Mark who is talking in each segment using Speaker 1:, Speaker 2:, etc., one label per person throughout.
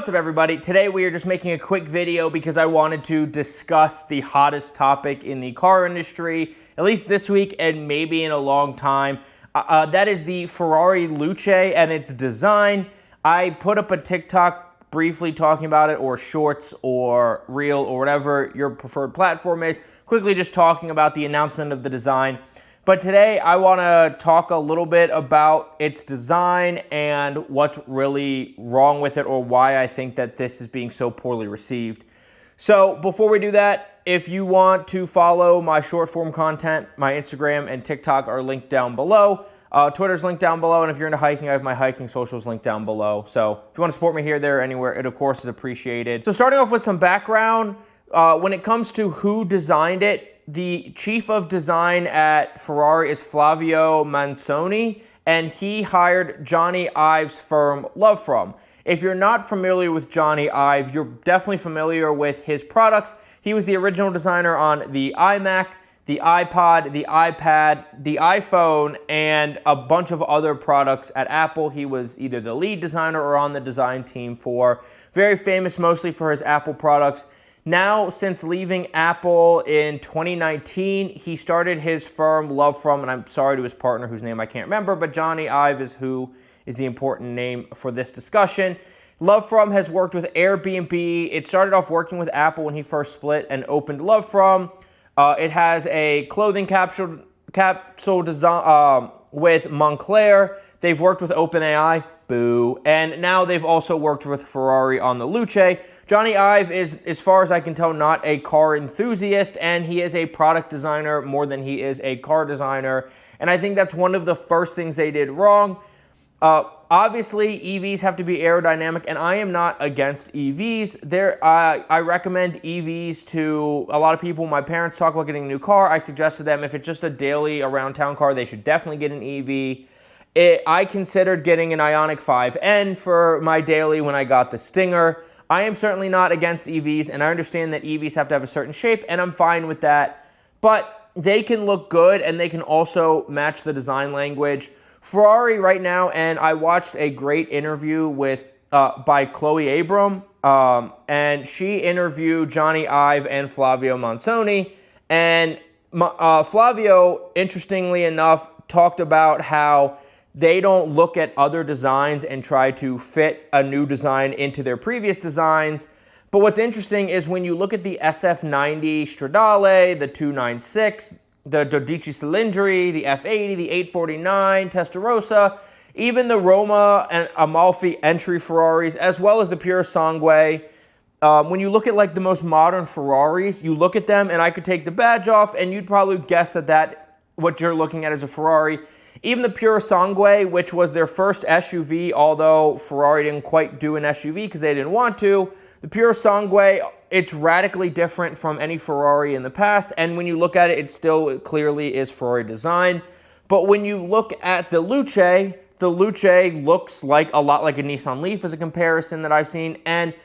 Speaker 1: What's up, everybody? Today we are just making a quick video because I wanted to discuss the hottest topic in the car industry, at least this week and maybe in a long time. That is the Ferrari Luce and its design. I put up a TikTok briefly talking about it, or shorts or reel or whatever your preferred platform is, quickly just talking about the announcement of the design. But today I want to talk a little bit about its design and what's really wrong with it, or why I think that this is being so poorly received. So before we do that, if you want to follow my short form content, my Instagram and TikTok are linked down below. Twitter's linked down below, and if you're into hiking, I have my hiking socials linked down below. So if you want to support me here, there, anywhere, it of course is appreciated. So starting off with some background, when it comes to who designed it, the chief of design at Ferrari is Flavio Manzoni, and he hired Johnny Ive's firm Love From. If you're not familiar with Johnny Ive, you're definitely familiar with his products. He was the original designer on the iMac, the iPod, the iPad, the iPhone, and a bunch of other products at Apple. He was either the lead designer or on the design team for. Very famous mostly for his Apple products. Now, since leaving Apple in 2019, he started his firm Love From, and I'm sorry to his partner whose name I can't remember, but Johnny Ive is who is the important name for this discussion. Love From has worked with Airbnb. It started off working with Apple when he first split and opened Love From. It has a clothing capsule design with Moncler. They've worked with OpenAI, boo, and now they've also worked with Ferrari on the Luce. Johnny Ive is, as far as I can tell, not a car enthusiast, and he is a product designer more than he is a car designer, and I think that's one of the first things they did wrong. Obviously, EVs have to be aerodynamic, and I am not against EVs. I recommend EVs to a lot of people. My parents talk about getting a new car. I suggest to them if it's just a daily around-town car, they should definitely get an EV. I considered getting an Ioniq 5N for my daily when I got the Stinger. I am certainly not against EVs, and I understand that EVs have to have a certain shape, and I'm fine with that. But they can look good, and they can also match the design language. Ferrari right now, and I watched a great interview with by Chloe Abram, and she interviewed Johnny Ive and Flavio Manzoni, and Flavio, interestingly enough, talked about how they don't look at other designs and try to fit a new design into their previous designs. But what's interesting is when you look at the SF90 Stradale, the 296, the 12 Cilindri, the F80, the 849, Testarossa, even the Roma and Amalfi entry Ferraris, as well as the Pure Sangue. When you look at like the most modern Ferraris, you look at them, and I could take the badge off, and you'd probably guess that what you're looking at is a Ferrari. Even the Pure Sangue, which was their first SUV, although Ferrari didn't quite do an SUV because they didn't want to, the Pure Sangue, it's radically different from any Ferrari in the past, and when you look at it, it still clearly is Ferrari design. But when you look at the Luce looks like a lot like a Nissan Leaf as a comparison that I've seen, and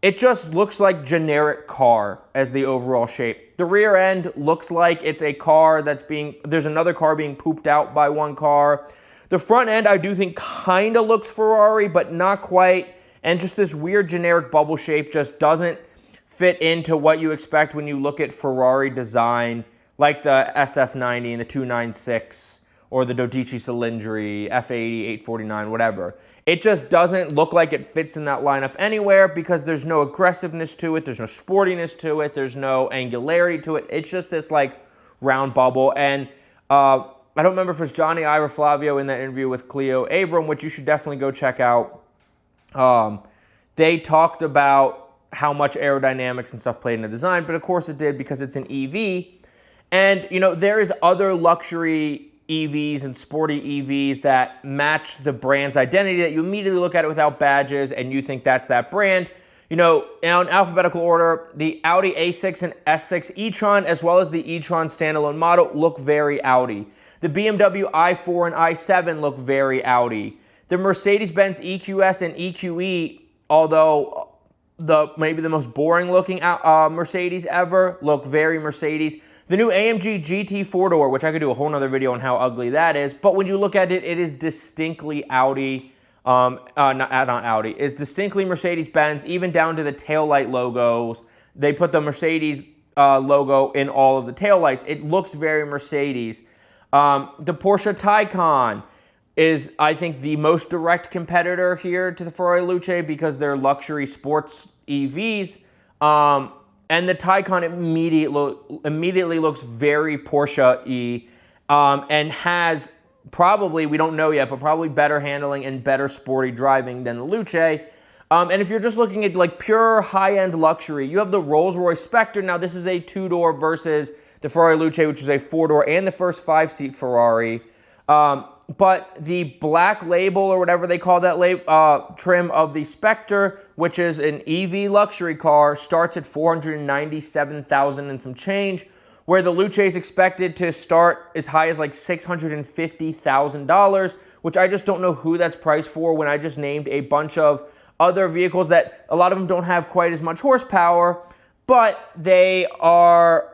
Speaker 1: it just looks like generic car as the overall shape. The rear end looks like it's a car there's another car being pooped out by one car. The front end I do think kind of looks Ferrari, but not quite. And just this weird generic bubble shape just doesn't fit into what you expect when you look at Ferrari design, like the SF90 and the 296, or the 12 Cilindri, F80, 849, whatever. It just doesn't look like it fits in that lineup anywhere because there's no aggressiveness to it, there's no sportiness to it, there's no angularity to it. It's just this like round bubble. And I don't remember if it was Johnny Ive or Flavio in that interview with Cleo Abram, which you should definitely go check out. They talked about how much aerodynamics and stuff played in the design, but of course it did because it's an EV. And, you know, there is other luxury EVs and sporty EVs that match the brand's identity that you immediately look at it without badges and you think that's that brand. You know, in alphabetical order, the Audi A6 and S6 e-tron, as well as the e-tron standalone model, look very Audi. The BMW i4 and i7 look very Audi. The Mercedes-Benz EQS and EQE, although maybe the most boring looking Mercedes ever, look very Mercedes. The new AMG GT 4-door, which I could do a whole nother video on how ugly that is, but when you look at it, it is distinctly Audi. not Audi, is distinctly Mercedes-Benz, even down to the taillight logos. They put the Mercedes logo in all of the taillights. It looks very Mercedes. The Porsche Taycan is, I think, the most direct competitor here to the Ferrari Luce because they're luxury sports EVs. And the Taycan immediately looks very Porsche-y and has probably, we don't know yet, but probably better handling and better sporty driving than the Luce. And if you're just looking at like pure high-end luxury, you have the Rolls-Royce Spectre. Now, this is a two-door versus the Ferrari Luce, which is a four-door and the first five-seat Ferrari. But the black label, or whatever they call that trim of the Spectre, which is an EV luxury car, starts at $497,000 and some change, where the Luce is expected to start as high as like $650,000, which I just don't know who that's priced for when I just named a bunch of other vehicles that a lot of them don't have quite as much horsepower, but they are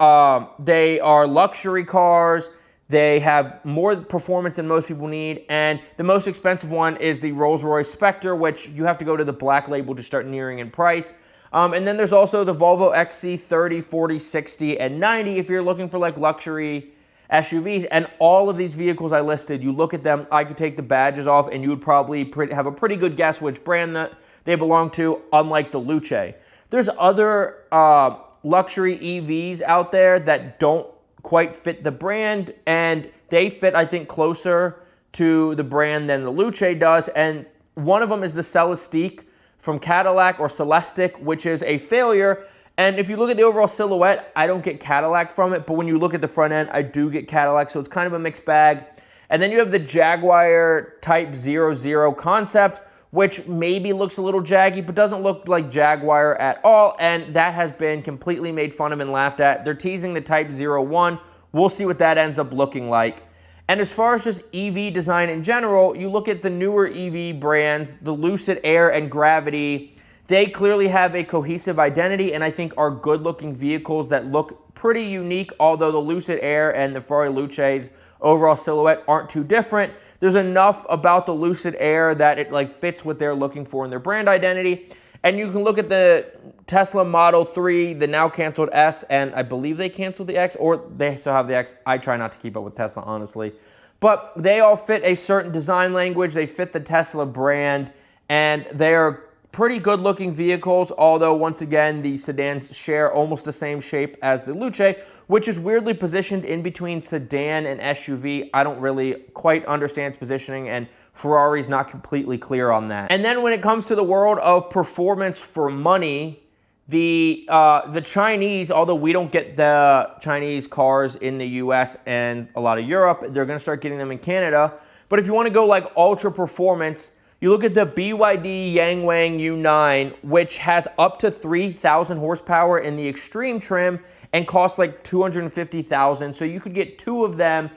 Speaker 1: luxury cars. They have more performance than most people need, and the most expensive one is the Rolls-Royce Spectre, which you have to go to the black label to start nearing in price. And then there's also the Volvo XC30, 40, 60, and 90 if you're looking for like luxury SUVs. And all of these vehicles I listed, you look at them, I could take the badges off, and you would probably have a pretty good guess which brand that they belong to, unlike the Luce. There's other luxury EVs out there that don't quite fit the brand, and they fit, I think, closer to the brand than the Luce does. And one of them is the Celestiq from Cadillac, or Celestiq, which is a failure. And if you look at the overall silhouette, I don't get Cadillac from it, but when you look at the front end, I do get Cadillac, so it's kind of a mixed bag. And then you have the Jaguar Type 00 concept, which maybe looks a little jaggy, but doesn't look like Jaguar at all, and that has been completely made fun of and laughed at. They're teasing the Type 01. We'll see what that ends up looking like. And as far as just EV design in general, you look at the newer EV brands, the Lucid Air and Gravity, they clearly have a cohesive identity and I think are good-looking vehicles that look pretty unique, although the Lucid Air and the Ferrari Luce's overall silhouette aren't too different. There's enough about the Lucid Air that it like fits what they're looking for in their brand identity. And you can look at the Tesla Model 3, the now canceled S, and I believe they canceled the X, or they still have the X. I try not to keep up with Tesla, honestly. But they all fit a certain design language. They fit the Tesla brand, and they are pretty good-looking vehicles, although, once again, the sedans share almost the same shape as the Luce, which is weirdly positioned in between sedan and SUV. I don't really quite understand its positioning, and Ferrari's not completely clear on that. And then when it comes to the world of performance for money, the Chinese, although we don't get the Chinese cars in the US and a lot of Europe, they're going to start getting them in Canada. But if you want to go like ultra performance, you look at the BYD Yangwang U9, which has up to 3,000 horsepower in the extreme trim and costs like $250,000. So you could get two of them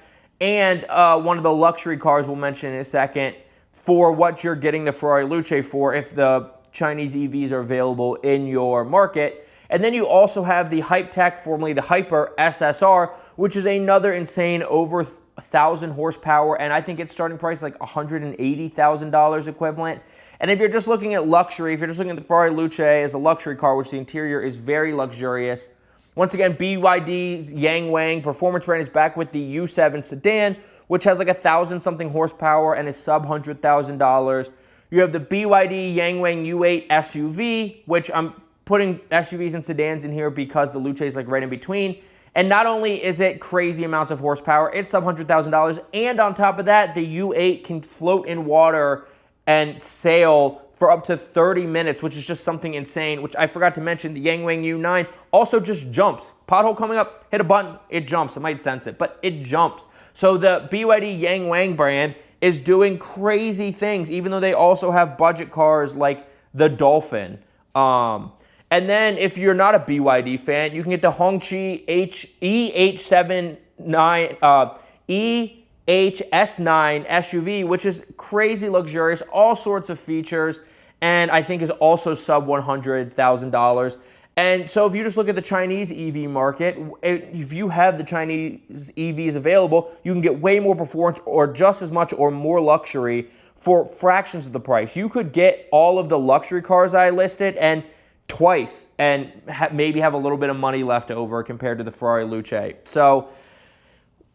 Speaker 1: and one of the luxury cars we'll mention in a second for what you're getting the Ferrari Luce for if the Chinese EVs are available in your market. And then you also have the Hypetech, formerly the Hyper SSR, which is another insane over 1,000 horsepower, and I think its starting price is like $180,000 equivalent. And if you're just looking at luxury, if you're just looking at the Ferrari Luce as a luxury car, which the interior is very luxurious, once again, BYD's Yangwang performance brand is back with the U7 sedan, which has like 1,000-something horsepower and is sub $100,000. You have the BYD Yangwang U8 SUV, which I'm putting SUVs and sedans in here because the Luce is like right in between. And not only is it crazy amounts of horsepower, it's sub $100,000, and on top of that, the U8 can float in water and sail for up to 30 minutes, which is just something insane, which I forgot to mention. The Yangwang U9 also just jumps. Pothole coming up, hit a button, it jumps. It might sense it, but it jumps. So the BYD Yangwang brand is doing crazy things, even though they also have budget cars like the Dolphin. And then if you're not a BYD fan, you can get the Hongqi EHS9 SUV, which is crazy luxurious, all sorts of features, and I think is also sub $100,000. And so if you just look at the Chinese EV market, if you have the Chinese EVs available, you can get way more performance or just as much or more luxury for fractions of the price. You could get all of the luxury cars I listed and twice and maybe have a little bit of money left over compared to the Ferrari Luce. So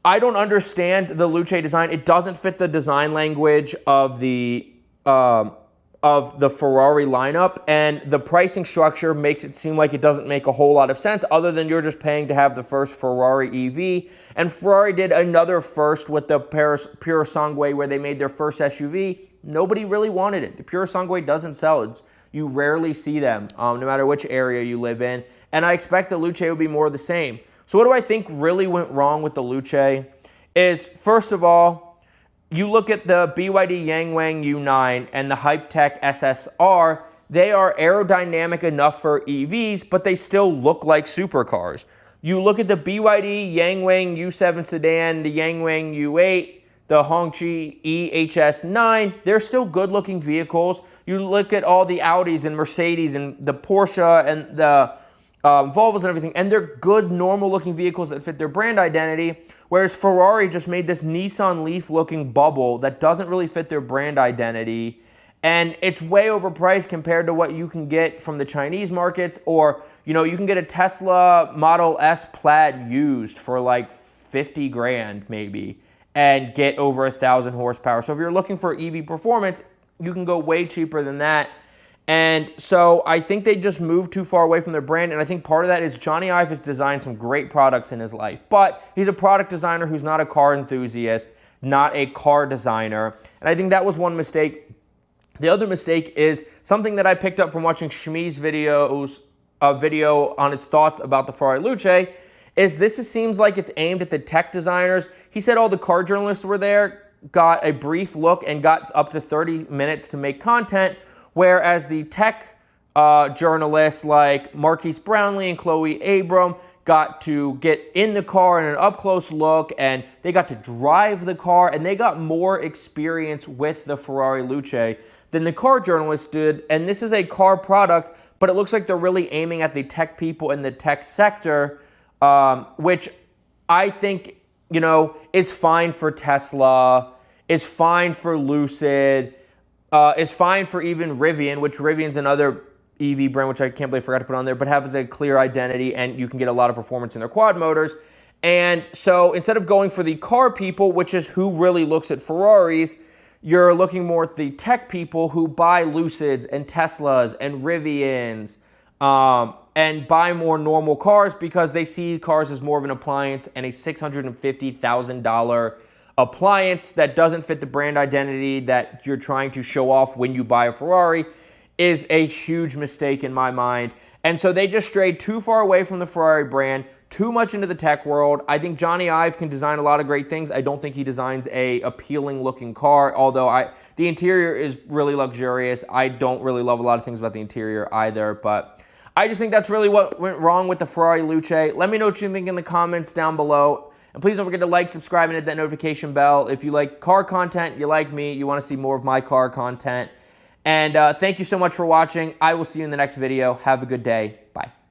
Speaker 1: I don't understand the Luce design. It doesn't fit the design language of the Ferrari lineup, and the pricing structure makes it seem like it doesn't make a whole lot of sense other than you're just paying to have the first Ferrari EV. And Ferrari did another first with the Puro Sangue where they made their first SUV. Nobody really wanted it. The Puro Sangue doesn't sell. You rarely see them, no matter which area you live in. And I expect the Luce would be more of the same. So what do I think really went wrong with the Luce is, first of all, you look at the BYD Yangwang U9 and the Hypetech SSR, they are aerodynamic enough for EVs, but they still look like supercars. You look at the BYD Yangwang U7 sedan, the Yangwang U8, the Hongqi EHS9, they're still good-looking vehicles. You look at all the Audis and Mercedes and the Porsche and the Volvos and everything, and they're good, normal-looking vehicles that fit their brand identity, whereas Ferrari just made this Nissan Leaf-looking bubble that doesn't really fit their brand identity, and it's way overpriced compared to what you can get from the Chinese markets, or, you know, you can get a Tesla Model S Plaid used for like 50 grand maybe, and get over 1,000 horsepower. So if you're looking for EV performance, you can go way cheaper than that. And so I think they just moved too far away from their brand, and I think part of that is Johnny Ive has designed some great products in his life, but he's a product designer who's not a car enthusiast, not a car designer, and I think that was one mistake. The other mistake is something that I picked up from watching Shmi's video on his thoughts about the Ferrari Luce, is seems like it's aimed at the tech designers. He said all the car journalists were there, got a brief look, and got up to 30 minutes to make content, whereas the tech journalists like Marquise Brownlee and Chloe Abram got to get in the car in an up-close look, and they got to drive the car, and they got more experience with the Ferrari Luce than the car journalists did. And this is a car product, but it looks like they're really aiming at the tech people in the tech sector, which I think, you know, is fine for Tesla, is fine for Lucid, is fine for even Rivian, which Rivian's another EV brand, which I can't believe I forgot to put on there, but has a clear identity, and you can get a lot of performance in their quad motors. And so instead of going for the car people, which is who really looks at Ferraris, you're looking more at the tech people who buy Lucids and Teslas and Rivians, and buy more normal cars because they see cars as more of an appliance, and a $650,000 appliance that doesn't fit the brand identity that you're trying to show off when you buy a Ferrari is a huge mistake in my mind. And so they just strayed too far away from the Ferrari brand, too much into the tech world. I think Johnny Ive can design a lot of great things. I don't think he designs a appealing looking car, although the interior is really luxurious. I don't really love a lot of things about the interior either, but I just think that's really what went wrong with the Ferrari Luce. Let me know what you think in the comments down below. And please don't forget to like, subscribe, and hit that notification bell. If you like car content, you like me, you want to see more of my car content. And thank you so much for watching. I will see you in the next video. Have a good day.